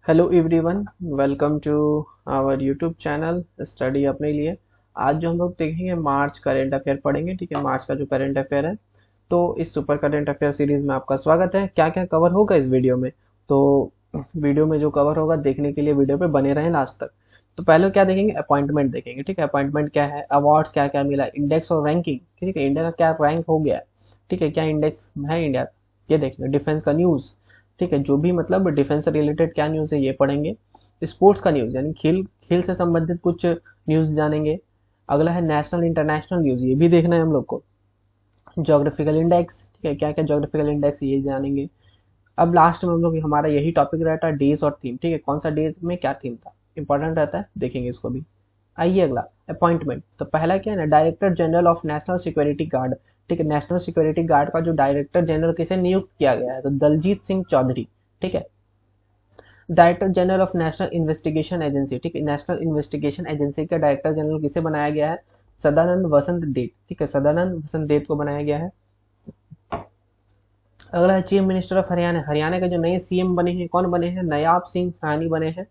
Hello everyone, welcome to our YouTube channel study अपने लिए। आज जो हम लोग देखेंगे मार्च करंट अफेयर पढ़ेंगे। ठीक है, मार्च का जो करंट अफेयर है, तो इस सुपर करंट अफेयर सीरीज में आपका स्वागत है। क्या क्या कवर होगा इस वीडियो में, तो वीडियो में जो कवर होगा देखने के लिए वीडियो पे बने रहें लास्ट तक। तो पहले क्या देखेंगे, अपॉइंटमेंट देखेंगे। ठीक है, अपॉइंटमेंट क्या है, अवार्ड्स क्या क्या मिला, इंडेक्स और रैंकिंग। ठीक है, इंडिया का क्या रैंक हो गया, ठीक है, क्या इंडेक्स है इंडिया, ये देखेंगे। डिफेंस का न्यूज़, ठीक है, जो भी मतलब डिफेंस से रिलेटेड क्या न्यूज़ है ये पढ़ेंगे। स्पोर्ट्स का न्यूज़ यानी खेल खेल से संबंधित कुछ न्यूज़ जानेंगे। अगला है नेशनल इंटरनेशनल न्यूज़, ये भी देखना है हम लोग को। जोग्राफिकल इंडेक्स, ठीक है, क्या क्या जोग्राफिकल इंडेक्स ये जानेंगे। अब लास्ट में हम लोग हमारा यही टॉपिक रहता है, डेज और थीम। ठीक है, कौन सा डे में क्या थीम था, इंपॉर्टेंट रहता है, देखेंगे इसको भी। आइए अगला, अपॉइंटमेंट। तो पहला क्या है ना, director general of national security guard. ठीक है, नेशनल सिक्योरिटी गार्ड का जो डायरेक्टर जनरल किसे नियुक्त किया गया है, तो दलजीत सिंह चौधरी। ठीक है, director general of national investigation agency. ठीक है, नेशनल इन्वेस्टिगेशन एजेंसी का डायरेक्टर जनरल किसे बनाया गया है, सदानंद वसंत देव। ठीक है, सदानंद वसंत देव को बनाया गया है। अगला है chief minister of Haryana. Haryana के जो नए सीएम बने हैं, कौन बने हैं, नयाब सिंह सैनी बने हैं।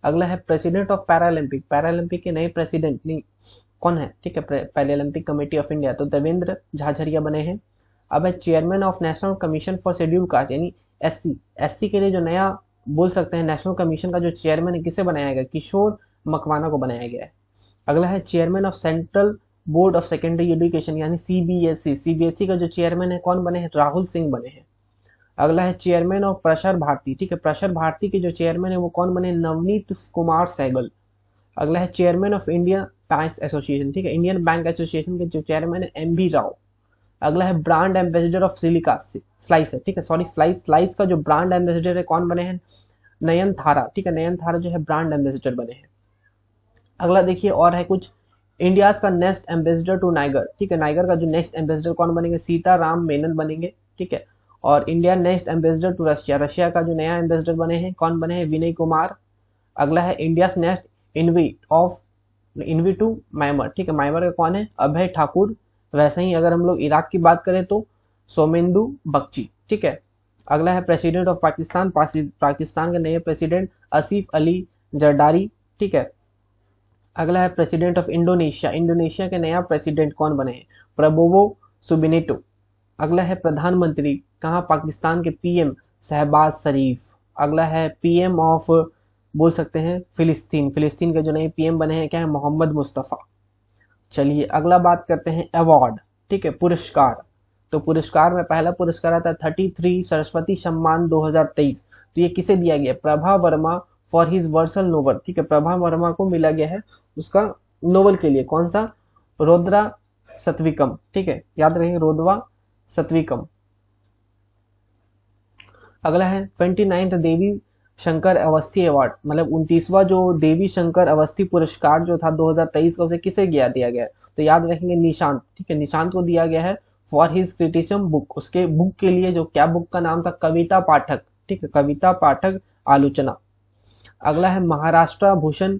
अगला है प्रेसिडेंट ऑफ पैरालंपिक। पैरालंपिक के नए प्रेसिडेंट नहीं कौन है, ठीक है, पैरालंपिक कमेटी ऑफ इंडिया, तो देवेंद्र झाझरिया बने हैं। अब है chairman of national commission for schedule caste यानी एससी। एससी के लिए जो नया बोल सकते हैं नेशनल कमीशन का जो चेयरमैन है, किसे बनाया गया, किशोर मकवाना को बनाया गया है। अगला है chairman of central board of secondary education यानी सीबीएसई। सीबीएसई का जो चेयरमैन है कौन बने हैं, राहुल सिंह बने हैं। अगला है चेयरमैन ऑफ प्रसार भारती। ठीक है, प्रसार भारती के जो चेयरमैन है वो कौन बने, नवनीत कुमार सहगल। अगला है chairman of Indian bank association. ठीक है, इंडियन बैंक एसोसिएशन के जो चेयरमैन है एम बी राव। अगला है brand ambassador of silica slice है। ठीक है, सॉरी स्लाइस का जो ब्रांड एम्बेसडर है कौन बने हैं, नयन थारा। ठीक है, नयन थारा जो है ब्रांड एम्बेसडर बने हैं। अगला देखिए और है कुछ, इंडियाज का नेक्स्ट एम्बेसडर टू नाइगर। ठीक है, नाइगर का जो नेक्स्ट एम्बेसडर कौन बनेंगे, सीताराम मेनन बनेंगे। ठीक है, और India next ambassador to Russia. Russia का जो नया एम्बेसडर बने हैं कौन बने हैं, विनय कुमार। अगला है India next envoy to Myanmar. ठीक है, म्यांमार का कौन है, अभय ठाकुर। वैसे ही अगर हम लोग इराक की बात करें तो सोमेंदु बख्ची। ठीक है, अगला है प्रेसिडेंट ऑफ पाकिस्तान। पाकिस्तान के नए प्रेसिडेंट आसिफ अली जरदारी। ठीक है, अगला है प्रेसिडेंट ऑफ इंडोनेशिया। इंडोनेशिया के नया प्रेसिडेंट कौन बने हैं, प्रबोवो सुबिनेटो। अगला है प्रधानमंत्री, कहाँ, पाकिस्तान के पीएम शहबाज शरीफ। अगला है पीएम ऑफ बोल सकते हैं फिलिस्तीन। फिलिस्तीन के जो नए पीएम बने हैं क्या है, मोहम्मद मुस्तफ़ा। चलिए अगला बात करते हैं अवार्ड। ठीक है, पुरस्कार। तो पुरस्कार में पहला पुरस्कार आता है 33 सरस्वती सम्मान 2023। तो ये किसे दिया गया, Prabha Varma for his verse novel. ठीक है, प्रभा वर्मा को मिला गया है उसका नोबल के लिए, कौन सा, रोद्रा सत्विकम। ठीक है, याद रखें रोदवा सत्विकम। अगला है 29th देवी शंकर अवस्थी अवार्ड, मतलब 29वां जो देवी शंकर अवस्थी पुरस्कार जो था 2023 का, उसे किसे दिया गया है, तो याद रखेंगे निशांत। ठीक है, निशांत को दिया गया है फॉर हिज क्रिटिसिज्म बुक, उसके बुक के लिए, जो क्या बुक का नाम था, कविता पाठक। ठीक है, कविता पाठक आलोचना। अगला है महाराष्ट्र भूषण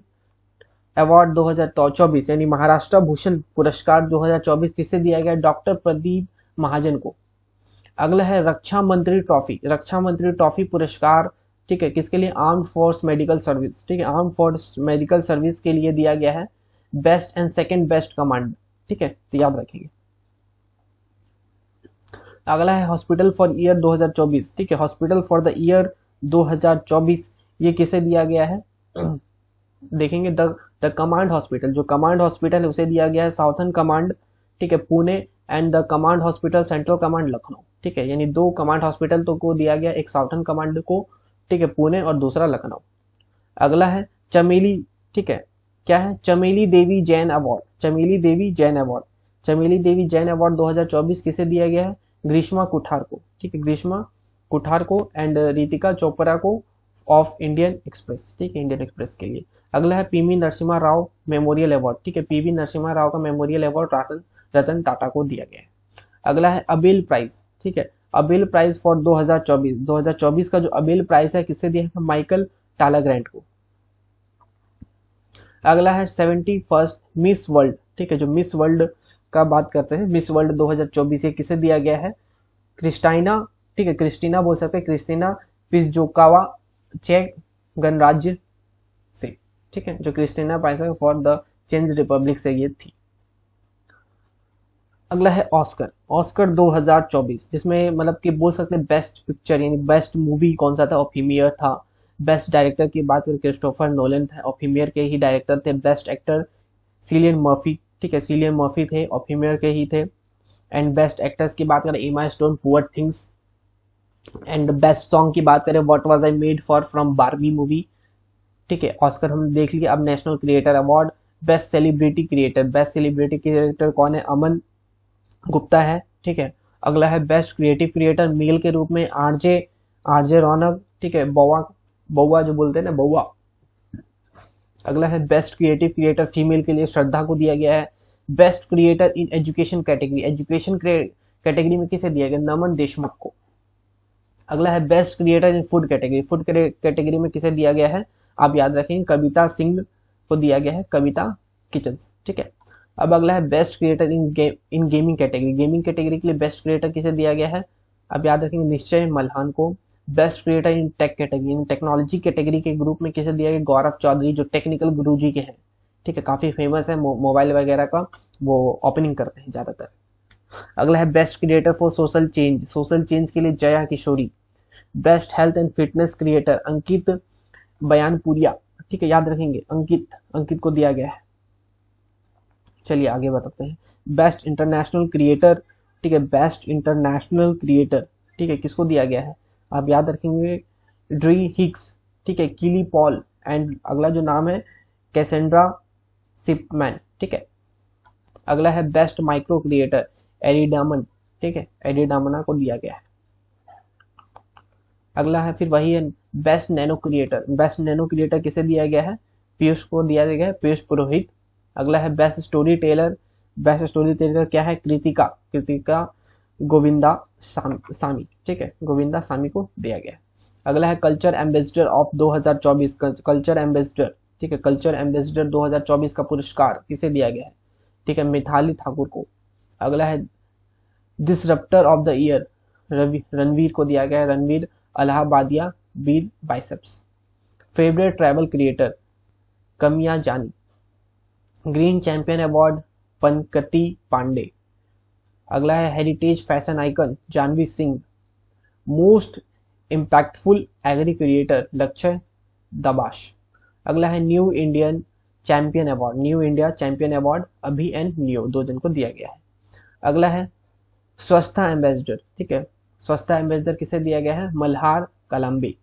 अवार्ड 2024 यानी महाराष्ट्र भूषण पुरस्कार 2024 किसे दिया गया, डॉक्टर प्रदीप महाजन को। अगला है रक्षा मंत्री ट्रॉफी। रक्षा मंत्री ट्रॉफी पुरस्कार, ठीक है, किसके लिए, आर्म फोर्स मेडिकल सर्विस। ठीक है, आर्म फोर्स मेडिकल सर्विस के लिए दिया गया है best and second best command. ठीक है, तो याद रखिए। अगला है हॉस्पिटल फॉर ईयर 2024। ठीक है, हॉस्पिटल फॉर द ईयर 2024 ये किसे दिया गया है, देखेंगे द कमांड हॉस्पिटल। जो कमांड हॉस्पिटल है उसे दिया गया है साउथर्न कमांड, ठीक है, Pune, and the command hospital central command Lucknow. ठीक है, यानी दो कमांड हॉस्पिटल तो को दिया गया, एक साउथर्न कमांड को, ठीक है, पुणे, और दूसरा लखनऊ। अगला है चमेली। ठीक है, क्या है, चमेली देवी जैन अवार्ड। चमेली देवी जैन अवार्ड, चमेली देवी जैन अवार्ड 2024 किसे दिया गया है, ग्रीष्मा कुठार को। ठीक है, ग्रीष्मा कुठार को, एंड रितिका चोपड़ा को ऑफ इंडियन एक्सप्रेस। ठीक है, इंडियन एक्सप्रेस के लिए। अगला है PV Narasimha Rao memorial award. ठीक है, पीवी नरसिम्हा राव का मेमोरियल अवार्ड रतन टाटा को दिया गया है। अगला है अबेल प्राइज। ठीक है, अबेल प्राइज फॉर 2024। 2024 का जो अबेल प्राइज है किससे दिया है, माइकल टालाग्रैंड को। अगला है 71st मिस वर्ल्ड। ठीक है, जो मिस वर्ल्ड का बात करते हैं, मिस वर्ल्ड 2024 ये किसे दिया गया है, क्रिस्टाइना। ठीक है, क्रिस्टीना बोल सकते हैं, क्रिस्टीना पिसजोकावा चेक गणराज्य से, ठीक है, जो क्रिस्टीना पाइसा फॉर द चेंज रिपब्लिक से ये थी। अगला है ऑस्कर। ऑस्कर 2024, जिसमें मतलब कि बोल सकते हैं बेस्ट पिक्चर यानी बेस्ट मूवी कौन सा था, ऑप्टीमियर था। बेस्ट डायरेक्टर की बात करें क्रिस्टोफर नोलन थे, ऑप्टीमियर के ही डायरेक्टर थे। बेस्ट एक्टर सिलियन मर्फी, ठीक है, सिलियन मर्फी थे, ऑप्टीमियर के ही थे। एंड बेस्ट एक्टर्स की बात करें Emma Stone, poor things. And best song की बात करें what was I made for from Barbie movie, ठीक है, ऑस्कर हम देख लिया। अब national creator award, best celebrity creator, best celebrity creator कौन है, अमन गुप्ता है, ठीक है। अगला है बेस्ट क्रिएटिव क्रिएटर मेल के रूप में आरजे आरजे रौनक, ठीक है, बौआ बौआ जो बोलते हैं ना, बौआ। अगला है बेस्ट क्रिएटिव क्रिएटर फीमेल के लिए श्रद्धा को दिया गया है। Best creator in education category, education category में किसे दिया गया, नमन देशमुख को। अगला है best creator in food category, food category में किसे दिया गया है, आप याद रखेंगे कविता सिंह को दिया गया है, कविता किचन्स, ठीक है। अब अगला है best creator in gaming category, gaming category के लिए बेस्ट क्रिएटर किसे दिया गया है, अब याद रखेंगे निश्चय मल्हान को। Best creator in take category, in technology category के ग्रुप में किसे दिया गया, गौरव चौधरी जो टेक्निकल गुरुजी के हैं, ठीक है, काफी फेमस है, मोबाइल वगैरह का वो ओपनिंग करते हैं ज्यादातर। अगला है best creator for social change, social change के लिए Jaya Kishori. Best health and fitness creator Ankit Baiyanpuria, ठीक है, याद रखेंगे अंकित, अंकित को दिया गया है। चलिए आगे बताते हैं। बेस्ट इंटरनेशनल क्रिएटर, ठीक है, बेस्ट इंटरनेशनल क्रिएटर, ठीक है, किसको दिया गया है, आप याद रखेंगे ड्री हिक्स, ठीक है, किली पॉल। एंड अगला जो नाम है कैसेंड्रा सिपमैन, ठीक है। अगला है बेस्ट माइक्रो क्रिएटर एरिडामन, ठीक है, एरिडामना को दिया गया है। अगला है फिर वही है best nano creator, best nano creator किसे दिया गया है, पीयूष को दिया गया है, पीयूष पुरोहित। अगला है best story teller, best story teller क्या है, कृतिका, कृतिका गोविंदा सामी, ठीक है, गोविंदा सामी को दिया गया है। अगला है culture ambassador of 2024, culture ambassador, ठीक है, कल्चर एम्बेसडर 2024 का पुरस्कार किसे दिया गया है, ठीक है, मिथाली ठाकुर को। अगला है disruptor of the year Ranveer को दिया गया है, Ranveer Allahbadia beer biceps. Favourite travel creator Kamiya Jani. Green champion award Pankti Pandey. अगला है heritage fashion icon Jahnvi Singh. Most impactful agri creator Lakshay Dabas. अगला है new Indian champion award, new India champion award Abhi and Niyu, दो जन को दिया गया है। अगला है स्वच्छता एम्बेसडर, ठीक है, स्वच्छता एम्बेसडर किसे दिया गया है, मल्हार कलम्बी,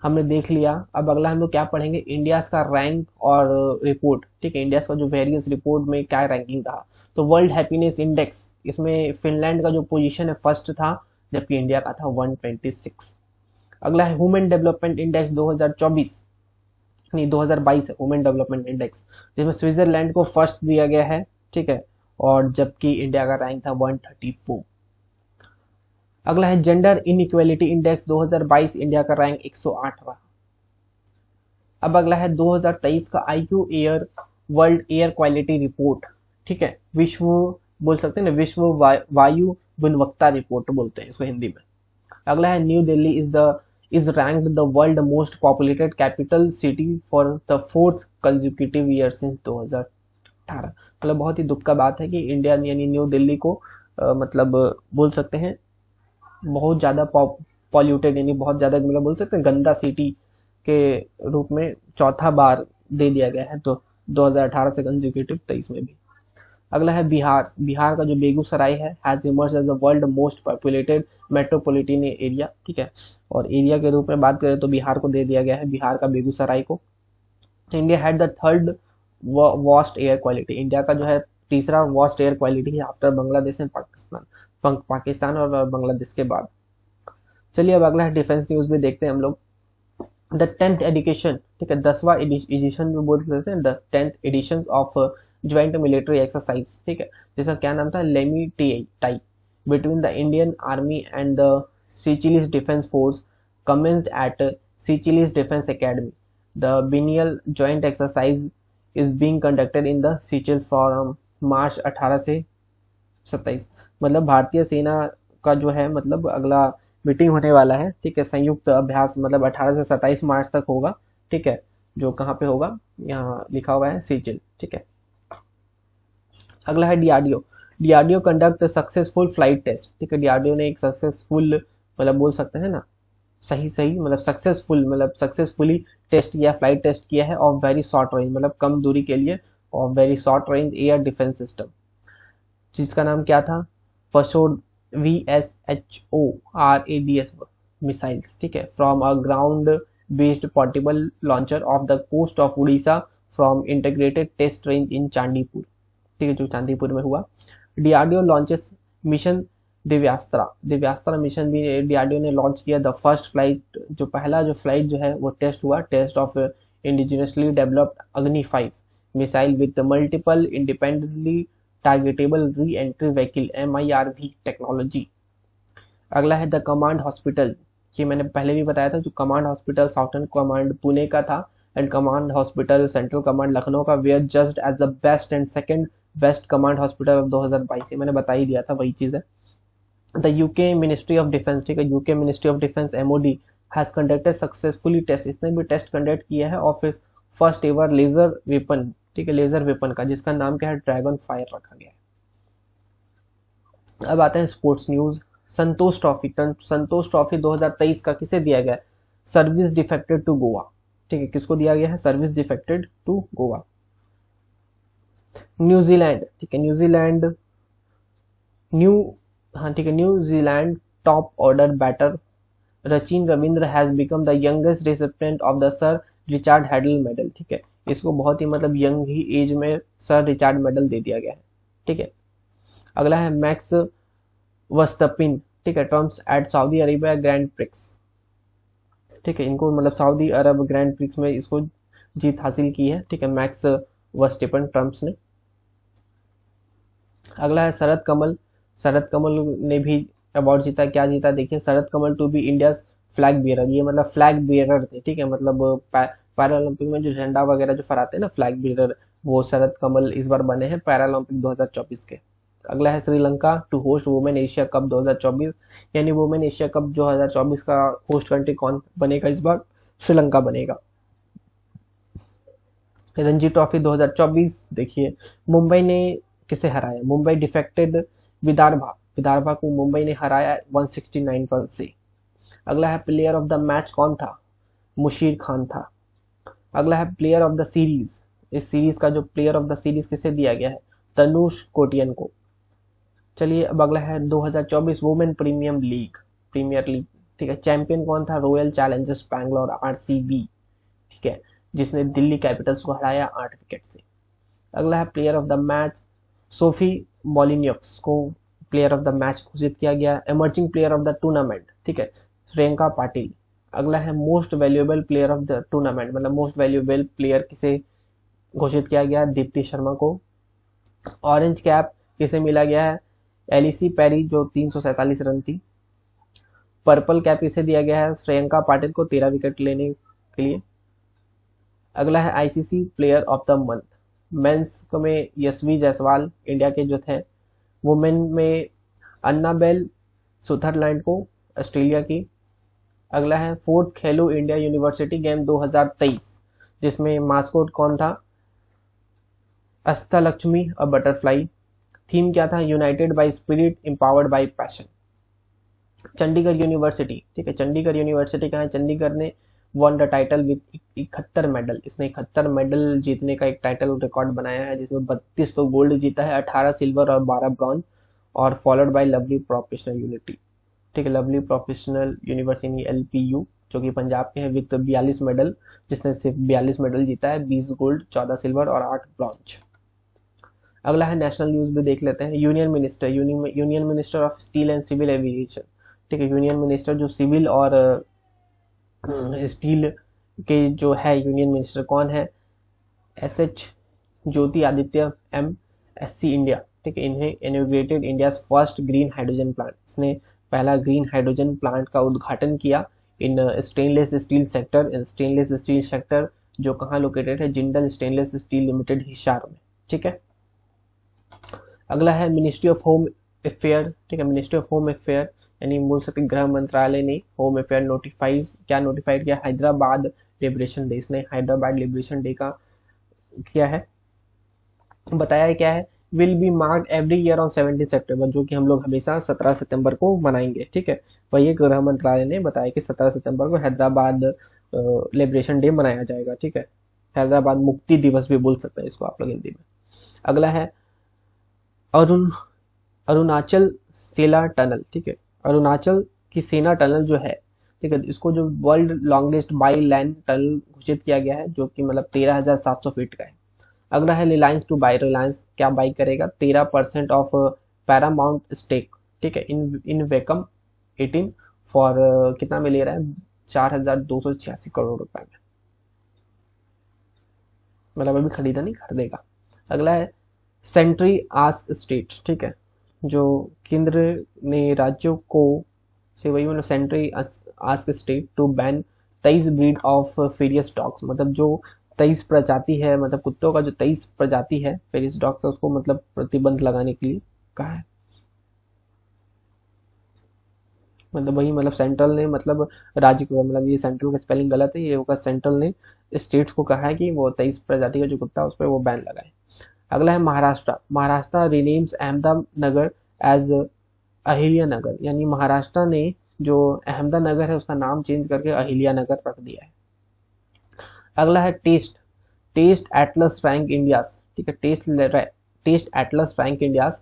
हमने देख लिया। अब अगला हम लोग क्या पढ़ेंगे, इंडिया का रैंक और रिपोर्ट, ठीक है, इंडिया का जो वेरियस रिपोर्ट में क्या रैंकिंग रहा। तो वर्ल्ड हैप्पीनेस इंडेक्स, इसमें फिनलैंड का जो पोजीशन है फर्स्ट था, जबकि इंडिया का था 126। अगला है ह्यूमन डेवलपमेंट इंडेक्स 2024 नहीं 2022 है ह्यूमन डेवलपमेंट इंडेक्स, जिसमें स्विट्जरलैंड को फर्स्ट दिया गया है, ठीक है, और जबकि इंडिया का रैंक था 134। अगला है जेंडर इनइक्वालिटी इंडेक्स 2022, इंडिया का रैंक 108 रहा। अब अगला है 2023 का IQ air world air quality report, ठीक है, विश्व बोल सकते हैं ना, विश्व वायु गुणवत्ता रिपोर्ट बोलते हैं इसको हिंदी में। अगला है new Delhi is ranked the world most populated capital city for the 4th consecutive year since 2018। मतलब बहुत ही दुख का बात है कि इंडिया यानी न्यू दिल्ली को मतलब बोल सकते हैं बहुत ज़्यादा पॉल्यूटेड यानी बहुत ज़्यादा मतलब बोल सकते हैं गंदा सिटी के रूप में चौथा बार दे दिया गया है, तो 2018 से कंसेक्यूटिव 23 में भी। अगला है बिहार, बिहार का जो बेगूसराय है has emerge as the world most populated metropolitan area, ठीक है, और एरिया के रूप में बात करें तो बिहार को दे दिया गया है, बिहार का बेगूसराय को। India had the third worst air quality, India का जो है तीसरा वर्स्ट एयर क्वालिटी है आफ्टर बांग्लादेश एंड पाकिस्तान और बांग्लादेश के बाद। चलिए अब अगला है डिफेंस न्यूज में देखते हैं हम लोग। द 10th एडिशन, ठीक है, 10वां एडिशन में बोल सकते हैं, the 10th edition of joint military exercise, ठीक है, जिसका क्या नाम था, Lamitiye between the Indian army and the Seychelles defence force commenced at Seychelles defence academy. The biennial joint exercise is being conducted in the Seychelles from March 18 से 27। मतलब भारतीय सेना का जो है मतलब अगला मीटिंग होने वाला है, ठीक है, संयुक्त अभ्यास, मतलब 18 से 27 मार्च तक होगा, ठीक है, जो कहाँ पे होगा, यहाँ लिखा हुआ है सिचिल, ठीक है। अगला है DRDO. DRDO conduct successful flight test, ठीक है, डीआरडीओ ने एक सक्सेसफुल, मतलब बोल सकते हैं ना, सही सही, मतलब सक्सेसफुल, मतलब सक्सेसफुली टेस्ट किया, फ्लाइट टेस्ट किया है ऑफ वेरी शॉर्ट रेंज, मतलब कम दूरी के लिए, of very short range air defence system, जिसका नाम क्या था, फसोड VSHORADS मिसाइल्स, ठीक है, from a ground based portable launcher off the coast of Odisha from integrated test range in Chandipur, ठीक है, जो चांदीपुर में हुआ। DRDO launches mission Divyastra, Divyastra mission भी डीआरडीओ ने लॉन्च किया। द फर्स्ट फ्लाइट, जो पहला जो फ्लाइट जो है वो टेस्ट हुआ, टेस्ट ऑफ इंडिजिनसली डेवलप्ड अग्नि 5 missile with multiple independently targetable re entry vehicle MIRV technology. अगला है द कमांड हॉस्पिटल, ये मैंने पहले भी बताया था, जो command hospital southern command Pune का था and command hospital central command Lucknow का, were judged as the best and second best command hospital of 2022, ये मैंने बता ही दिया था, वही चीज़ है। The UK ministry of defence, ठीक है, UK ministry of defence MOD has conducted successfully test, इसने भी टेस्ट कंडक्ट किया है ऑफ इस फर्स्ट एवर लेजर वेपन, ठीक है, लेजर वेपन का, जिसका नाम क्या है, ड्रैगन फायर रखा गया है। अब आते हैं स्पोर्ट्स न्यूज। संतोष ट्रॉफी, संतोष ट्रॉफी 2023 का किसे दिया गया है, सर्विस डिफेक्टेड टू गोवा, ठीक है, किसको दिया गया है, service defected to Goa. New Zealand, ठीक है, New Zealand New Zealand top order batter Rachin Ravindra has become the youngest recipient of the Sir Richard Hadlee medal, ठीक है, इसको बहुत ही मतलब यंग ही एज में सर रिचार्ड मेडल दे दिया गया है, ठीक है। अगला है मैक्स वस्तपिन, ठीक है, triumphs at Saudi Arabia Grand Prix, ठीक है, इनको मतलब सऊदी अरब ग्रैंड प्रिक्स में इसको जीत हासिल की है, ठीक है, मैक्स वस्टिपन ट्रम्प्स ने। अगला है शरद कमल, शरद कमल ने भी अवार्ड जीता, क्या जीता देखिए, Sharath Kamal to be India flag bearer, ये मतलब फ्लैग बियरर थे, ठीक है, मतलब पैरालंपिक में जो झंडा वगैरह जो फहराते हैं ना, फ्लैग बियरर, वो शरद कमल इस बार बने हैं पैरालंपिक 2024 के। अगला है Sri Lanka to host women Asia cup 2024, यानी वुमेन एशिया कप 2024 का होस्ट कंट्री कौन बनेगा इस बार, श्रीलंका बनेगा। रणजी ट्रॉफी 2024 देखिए, मुंबई ने किसे हराया, मुंबई डिफेक्टेड विदर्भा, विदर्भा को मुंबई ने हराया 169 रन से। अगला है प्लेयर ऑफ द मैच कौन था, मुशीर खान था। अगला है प्लेयर ऑफ द सीरीज, इस सीरीज का जो प्लेयर ऑफ द सीरीज किसे दिया गया है, तनुष कोटियन को। चलिए अब अगला है 2024 वुमेन प्रीमियर लीग, ठीक है, चैंपियन कौन था, रॉयल चैलेंजर्स बैंगलोर RCB, ठीक है, जिसने दिल्ली कैपिटल्स को हराया 8 विकेट से। अगला है player of the match, Sophie Molineux को प्लेयर ऑफ द मैच घोषित किया गया। Emerging player of the tournament, ठीक है, प्रियंका पाटिल। अगला है most valuable player of the tournament, मतलब मोस्ट वैल्यूएबल प्लेयर किसे घोषित किया गया, दीप्ति शर्मा को। ऑरेंज कैप किसे मिला गया है, एलिसी पेरी जो 347 रन थी। पर्पल कैप किसे दिया गया है, प्रियंका पाटिल को 13 विकेट लेने के लिए। अगला है ICC player of the month, men's में यशवी जायसवाल इंडिया के जो थे, वुमेन में अन्नाबेल सुथरलैंड को ऑस्ट्रेलिया की। अगला है फोर्थ खेलो इंडिया यूनिवर्सिटी गेम 2023, जिसमें मास्कोट कौन था, अष्टलक्ष्मी और बटरफ्लाई। थीम क्या था, united by spirit empowered by passion. Chandigarh university, ठीक है, चंडीगढ़ यूनिवर्सिटी का है, चंडीगढ़ ने won the title with 71 medal, इसने 71 मेडल जीतने का एक टाइटल रिकॉर्ड बनाया है, जिसमें 32 तो गोल्ड जीता है, 18 सिल्वर और 12 ब्रॉन्ज, और followed by lovely professional unity, ठीक है, लवली प्रोफेशनल यूनिवर्सिटी LPU जो कि पंजाब के हैं, विद 42 मेडल, जिसने सिर्फ 42 मेडल जीता है, 20 गोल्ड, 14 सिल्वर और 8 ब्रॉन्ज। अगला है नेशनल न्यूज भी देख लेते हैं। Union minister of steel and civil aviation, ठीक है, यूनियन मिनिस्टर जो सिविल और स्टील के जो है यूनियन मिनिस्टर कौन है, SH Jyoti Aditya MSc India, ठीक है, इन्हें inaugurated India's first green hydrogen plant, इसने पहला ग्रीन हाइड्रोजन प्लांट का उद्घाटन किया इन स्टेनलेस स्टील सेक्टर जो कहाँ लोकेटेड है, Jindal stainless steel limited Hisar में, ठीक है। अगला है मिनिस्ट्री ऑफ होम अफेयर, ठीक है, मिनिस्ट्री ऑफ होम अफेयर यानी बोल सकते गृह मंत्रालय ने होम अफेयर नोटिफाइड किया हैदराबाद लिबरेशन डे। इसने हैदराबाद लिबरेशन डे का किया है, बताया है क्या है, will be marked every year on 17 सितंबर, जो कि हम लोग हमेशा 17 सितंबर को मनाएंगे। ठीक है, वही गृह मंत्रालय ने बताया कि 17 सितंबर को हैदराबाद लिबरेशन डे मनाया जाएगा। ठीक है, हैदराबाद मुक्ति दिवस भी बोल सकते हैं इसको आप लोग हिंदी में। अगला है अरुणाचल सेला टनल। ठीक है, अरुणाचल की सेना टनल जो है, ठीक है, इसको जो world longest by land tunnel घोषित किया गया है, जो कि मतलब 13,700 फीट का है। अगला है रिलायंस टू बाई, रिलायंस क्या बाई करेगा, 13% ऑफ पैरामाउंट स्टेक। ठीक है, इन वेकम 18 फॉर कितना में ले रहा है, 4,286 करोड़ रुपए में, मतलब अभी खरीदा नहीं, खरीदेगा। अगला है सेंट्री आस्क स्टेट। ठीक है, जो केंद्र ने राज्यों को से वही मतलब centre ask state to ban 23 breed of ferocious dogs, मतलब जो 23 प्रजाति है, मतलब कुत्तों का जो 23 प्रजाति है फेरियस डॉग्स है, उसको मतलब प्रतिबंध लगाने के लिए कहा है। मतलब वही मतलब सेंट्रल ने मतलब राज्य को, मतलब ये सेंट्रल का स्पेलिंग गलत है, ये होगा सेंट्रल ने स्टेट्स को कहा है कि वो 23 प्रजाति का जो कुत्ता है उस पर वो बैन लगाए। अगला है महाराष्ट्र। महाराष्ट्र रिनेम्स अहमदानगर एज अहिल्या नगर, यानी महाराष्ट्र ने जो अहमदानगर है उसका नाम चेंज करके अहिल्या नगर रख दिया है। अगला है टेस्ट एटलस रैंक इंडियाज। ठीक है, taste atlas rank India's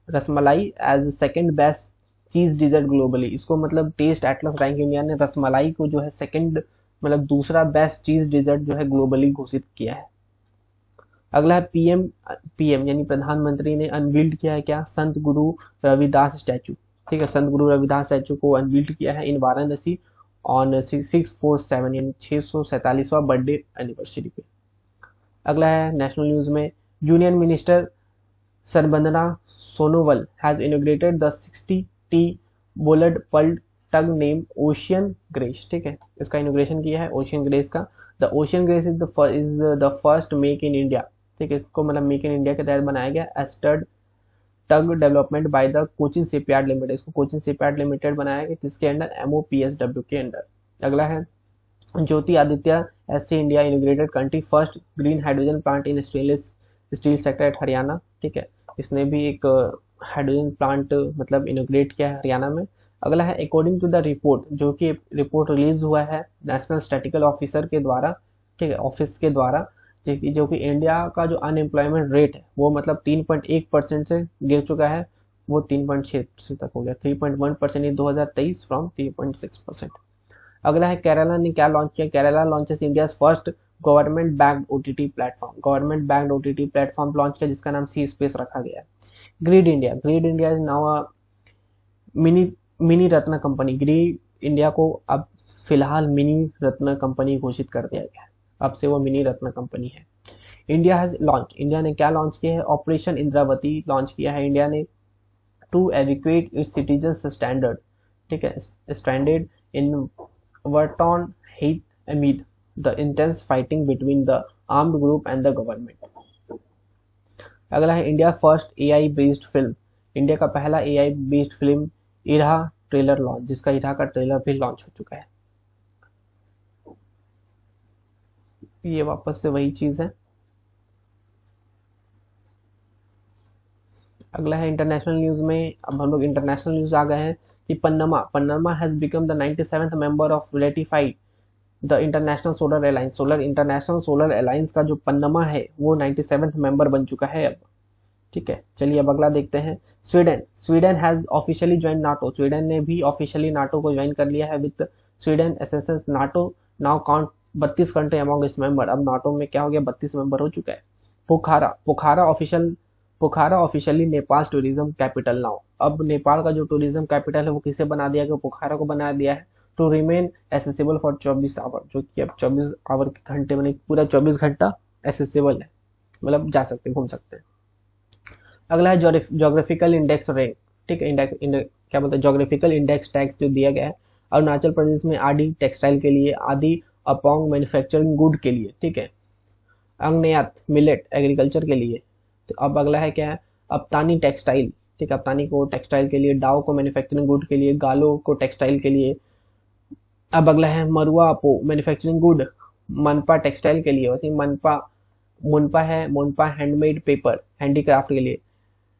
rasmalai as second best cheese dessert globally. इसको मतलब टेस्ट एटलस रैंक इंडिया ने रसमलाई को जो है सेकंड मतलब दूसरा बेस्ट चीज डिजर्ट जो है ग्लोबली घोषित किया है। अगला है पीएम यानी प्रधानमंत्री ने अनवील्ड किया है क्या, संत गुरु रविदास स्टैचू। ठीक है, संत गुरु रविदास स्टैचू को अनवील्ड किया है इन वाराणसी ऑन 647 यानी 647वां बर्थडे एनिवर्सरी पे। अगला है नेशनल न्यूज में, union minister Sarbananda Sonowal has inaugurated the 60T bullet pull tug name ocean grace. ठीक है, इसका इनोग्रेशन किया है ओशियन ग्रेस का। The ocean grace is the first make in India. ठीक है, इसको मतलब मेक इन इंडिया के तहत बनाया गया एस्टर्ड tug development by the Cochin shipyard limited. इसको कोचिन शिपयार्ड लिमिटेड बनाया गया, किसके अंडर, MOPSW के अंडर। अगला है Jyoti Aditya SC India inaugurated country first green hydrogen plant in stainless steel sector at Haryana. ठीक है, इसने भी एक हाइड्रोजन प्लांट मतलब इनोग्रेट किया है हरियाणा में। अगला है अकॉर्डिंग टू द रिपोर्ट, जो कि रिपोर्ट रिलीज हुआ है नेशनल स्टैटिकल ऑफिसर के द्वारा। ठीक है, ऑफिस के द्वारा, जो कि इंडिया का जो अनएम्प्लॉयमेंट रेट है वो मतलब 3.1% से गिर चुका है, वो 3.6% तक हो गया, 3.1% इन 2023 फ्रॉम 3.6%। अगला है केरला ने क्या लॉन्च किया, Kerala launches India first government backed OTT platform. Government backed OTT platform launch किया जिसका नाम सी स्पेस रखा गया है। Grid India is now a mini ratna company. Grid India को अब फिलहाल मिनी रत्न कंपनी घोषित कर दिया गया है, अब से वो मिनी रत्न कंपनी है। इंडिया ने क्या लॉन्च किया है, ऑपरेशन इंद्रावती लॉन्च किया है इंडिया ने to evacuate its citizen standard. ठीक है, stranded in war-torn Haiti amid the intense fighting between the armed group and the government. अगला है India first AI based film. India का पहला AI based film Irah trailer launch, जिसका इरहा का trailer भी launch हो चुका है। ये वापस से वही चीज है। अगला है इंटरनेशनल न्यूज में, अब हम लोग इंटरनेशनल न्यूज आ गए हैं कि Panama has become the 97th member of ratified the International Solar Alliance का जो पन्नमा है वो 97th मेंबर बन चुका है अब। ठीक है, चलिए अब अगला देखते हैं। Sweden has officially join NATO. Sweden ने भी ऑफिशियली नाटो को ज्वाइन कर लिया है। विद स्वीडन एसेंस NATO now count 32 country among its member. अब नाटो में क्या हो गया, 32 मेंबर हो चुका है। Pokhara officially Nepal tourism capital now. अब नेपाल का जो टूरिज्म कैपिटल है वो किसे बना दिया गया, पोखरा को बना दिया है। To remain accessible for 24 hour, जो कि अब 24 आवर के घंटे में पूरा 24 घंटा एसेसिबल है, मतलब जा सकते घूम सकते हैं। अगला है जोग्राफिकल इंडेक्स रैंक। ठीक है, क्या बोलते हैं, जोग्राफिकल इंडेक्स टैक्स जो दिया गया है अरुणाचल प्रदेश में आदि टेक्सटाइल के लिए, आदि अपोंग मैन्युफैक्चरिंग गुड के लिए। ठीक है, अंगनयात मिलेट एग्रीकल्चर के लिए। तो अब अगला है क्या है, अपतानी टेक्सटाइल ठीक है, कप्तानी को टेक्सटाइल के लिए, डाउ को मैन्युफैक्चरिंग गुड के लिए, गालो को टेक्सटाइल के लिए। अब अगला है मरुआ अपो मैन्युफैक्चरिंग गुड, मनपा टेक्सटाइल के लिए, वैसे मनपा मुनपा है, मुनपा हैंडमेड पेपर हैंडीक्राफ्ट के लिए,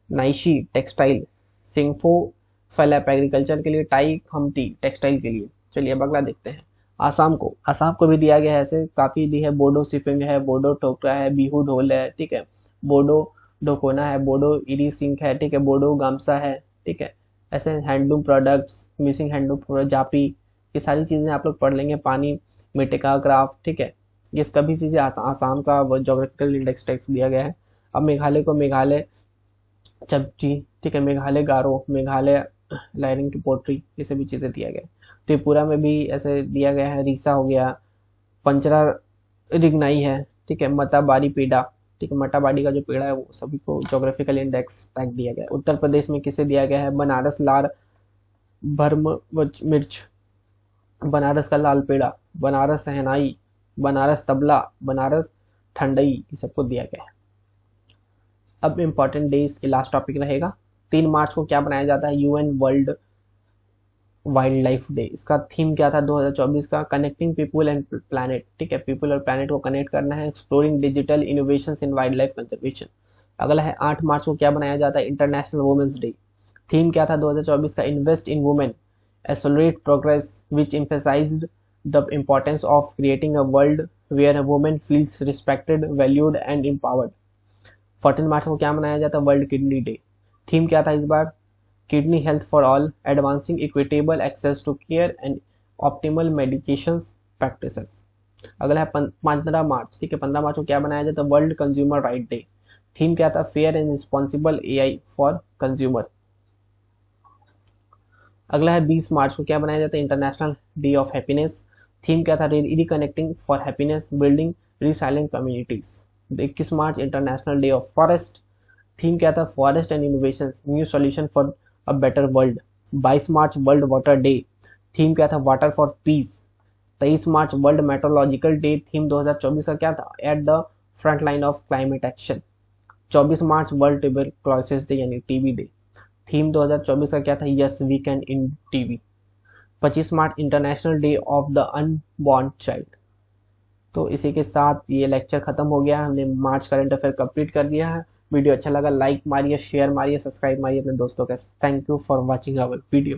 नाइशी टेक्सटाइल, सिंफो फैलैप एग्रीकल्चर के लिए, टाई खमती टेक्सटाइल के लिए। चलिए अब अगला देखते हैं आसाम को भी दिया गया है, ऐसे काफी दी है, बोडो शिपिंग है, बोडो टोकरा है, बिहू ढोल है, ठीक है, बोडो डोकोना है, बोडो इरी सिंक है, ठीक है, बोडो गामसा है, ठीक है, ऐसे handloom products, Mising handloom product, japi, ये सारी चीजें आप लोग पढ़ लेंगे। पानी मिट्टिका क्राफ्ट, ठीक है, ये सभी चीजें आसाम का वो जोग्राफिकल इंडेक्स टैक्स दिया गया है। अब मेघालय को मेघालय चपची, ठीक है, मेघालय गारो, मेघालय लाइनिंग की पोट्री, ये सभी चीजें दिया गया है। त्रिपुरा में भी ऐसे दिया गया है, रीसा हो गया, पंचरा रिगनाई है, ठीक है, मताबारी पेड़ा, ठीक है, मटाबाड़ी का जो पेड़ा है वो सभी को जोग्राफिकल इंडेक्स टैग दिया गया है। उत्तर प्रदेश में किसे दिया गया है, बनारस लाल भरम मिर्च, बनारस का लाल पेड़ा, बनारस सहनाई, बनारस तबला, बनारस ठंडई, ये सबको दिया गया है। अब इम्पोर्टेंट डेज के लास्ट टॉपिक रहेगा। 3 मार्च को क्या बनाया जाता है, UN world wild life day. इसका थीम क्या था 2024 का, कनेक्टिंग पीपुल एंड प्लैनेट, ठीक है, पीपल और प्लैनेट को कनेक्ट करना है, एक्सप्लोरिंग डिजिटल इनोवेशंस इन वाइल्ड लाइफ कंजर्वेशन। अगला है 8 मार्च को क्या बनाया जाता है, इंटरनेशनल वुमेन्स डे। थीम क्या था 2024 का, invest in women, accelerate progress, which emphasized the importance of creating a world where a woman feels respected, valued and empowered. 14 मार्च को क्या मनाया जाता है, वर्ल्ड किडनी डे। थीम क्या था इस बार, kidney health for all, advancing equitable access to care and optimal medications practices. अगला है 15 मार्च, ठीक है, 15 मार्च को क्या बनाया जाता है, world consumer right day. Theme क्या था, fair and responsible AI for consumer. अगला है 20 मार्च को क्या बनाया जाता है, international day of happiness. Theme क्या था, reconnecting for happiness, building resilient communities. 21 March international day of forest. Theme क्या था, forest and innovation, new solution for a better world. 22 March world water day. Theme क्या था, water for piece. 23 March world meteorological day. Theme 2024 का क्या था, at the front line of climate action. 24 March world tuberculosis day यानी TB day. Theme 2024 का क्या था, yes we can end TB. 25 March international day of the unborn child. तो इसी के साथ ये लेक्चर खत्म हो गया, हमने मार्च करंट अफेयर कंप्लीट कर दिया है। वीडियो अच्छा लगा लाइक मारिए, शेयर मारिए, सब्सक्राइब मारिए अपने दोस्तों के। Thank you for watching our video.